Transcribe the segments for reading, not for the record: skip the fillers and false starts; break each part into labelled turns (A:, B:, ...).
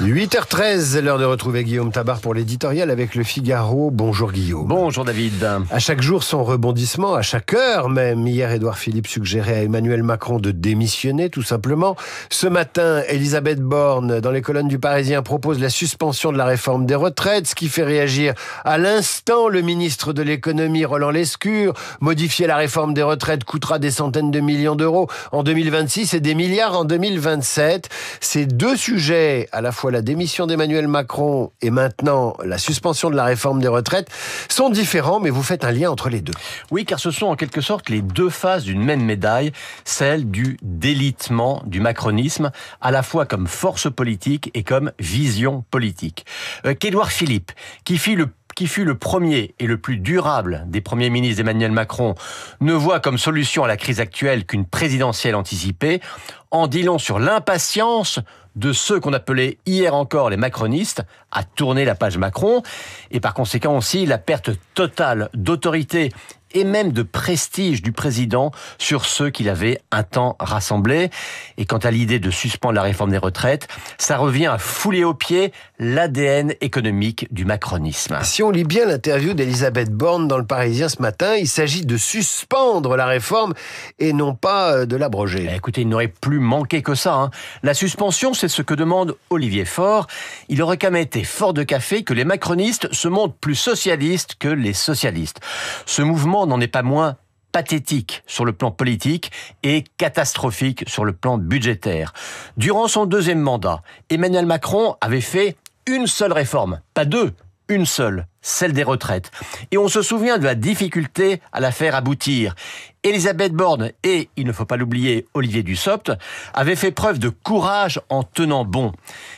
A: 8h13, l'heure de retrouver Guillaume Tabar pour l'éditorial avec Le Figaro. Bonjour Guillaume.
B: Bonjour David.
A: À chaque jour son rebondissement, à chaque heure même. Hier, Édouard Philippe suggérait à Emmanuel Macron de démissionner, tout simplement. Ce matin, Elisabeth Borne, dans les colonnes du Parisien, propose la suspension de la réforme des retraites, ce qui fait réagir à l'instant le ministre de l'économie, Roland Lescure. Modifier la réforme des retraites coûtera des centaines de millions d'euros en 2026 et des milliards en 2027. Ces deux sujets, à la fois la démission d'Emmanuel Macron et maintenant la suspension de la réforme des retraites, sont différents, mais vous faites un lien entre les deux.
B: Oui, car ce sont en quelque sorte les deux faces d'une même médaille, celle du délitement du macronisme, à la fois comme force politique et comme vision politique. Qu'Édouard Philippe, qui fut le premier et le plus durable des premiers ministres d'Emmanuel Macron, ne voit comme solution à la crise actuelle qu'une présidentielle anticipée, en dit long sur l'impatience de ceux qu'on appelait hier encore les macronistes à tourner la page Macron, et par conséquent aussi la perte totale d'autorité et même de prestige du président sur ceux qu'il avait un temps rassemblés. Et quant à l'idée de suspendre la réforme des retraites, ça revient à fouler aux pieds l'ADN économique du macronisme.
A: Si on lit bien l'interview d'Elisabeth Borne dans le Parisien ce matin, il s'agit de suspendre la réforme et non pas de l'abroger.
B: Écoutez, il n'aurait plus manqué que ça. La suspension, c'est ce que demande Olivier Faure. Il aurait quand même été fort de café que les macronistes se montrent plus socialistes que les socialistes. Ce mouvement n'en est pas moins pathétique sur le plan politique et catastrophique sur le plan budgétaire. Durant son deuxième mandat, Emmanuel Macron avait fait une seule réforme, pas deux, une seule, celle des retraites. Et on se souvient de la difficulté à la faire aboutir. Elisabeth Borne et, il ne faut pas l'oublier, Olivier Dussopt avaient fait preuve de courage en tenant bon.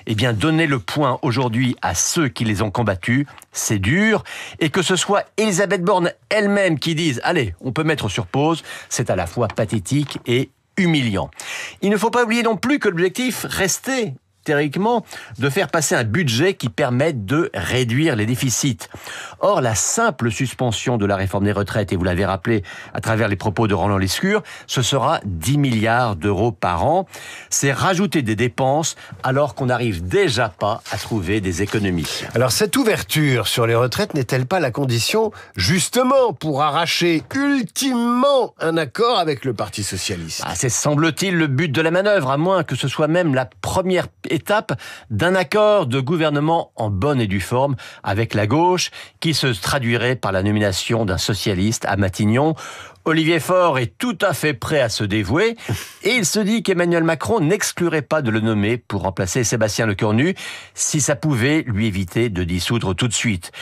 B: Eh bien, donner le point aujourd'hui à ceux qui les ont combattus, c'est dur. Et que ce soit Elisabeth Borne elle-même qui dise « Allez, on peut mettre sur pause », c'est à la fois pathétique et humiliant. Il ne faut pas oublier non plus que l'objectif restait théoriquement, de faire passer un budget qui permette de réduire les déficits. Or, la simple suspension de la réforme des retraites, et vous l'avez rappelé à travers les propos de Roland Lescure, ce sera 10 milliards d'euros par an. C'est rajouter des dépenses alors qu'on n'arrive déjà pas à trouver des économies.
A: Alors, cette ouverture sur les retraites n'est-elle pas la condition, justement, pour arracher ultimement un accord avec le Parti socialiste ?
B: C'est, semble-t-il, le but de la manœuvre, à moins que ce soit même la première étape d'un accord de gouvernement en bonne et due forme avec la gauche qui se traduirait par la nomination d'un socialiste à Matignon. Olivier Faure est tout à fait prêt à se dévouer et il se dit qu'Emmanuel Macron n'exclurait pas de le nommer pour remplacer Sébastien Lecornu si ça pouvait lui éviter de dissoudre tout de suite.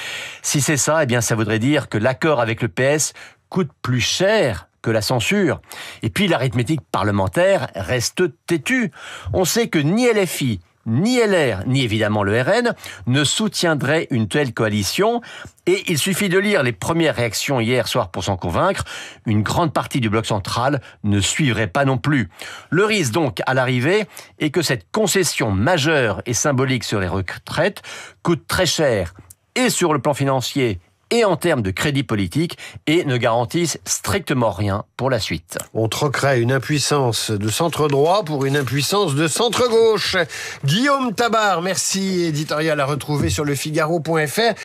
B: Si c'est ça, eh bien ça voudrait dire que l'accord avec le PS coûte plus cher que la censure. Et puis l'arithmétique parlementaire reste têtue. On sait que ni LFI, ni LR, ni évidemment le RN ne soutiendraient une telle coalition. Et il suffit de lire les premières réactions hier soir pour s'en convaincre. Une grande partie du bloc central ne suivrait pas non plus. Le risque donc à l'arrivée est que cette concession majeure et symbolique sur les retraites coûte très cher et sur le plan financier et en termes de crédit politique, et ne garantissent strictement rien pour la suite.
A: On troquerait une impuissance de centre droit pour une impuissance de centre gauche. Guillaume Tabar, merci. Éditorial à retrouver sur lefigaro.fr.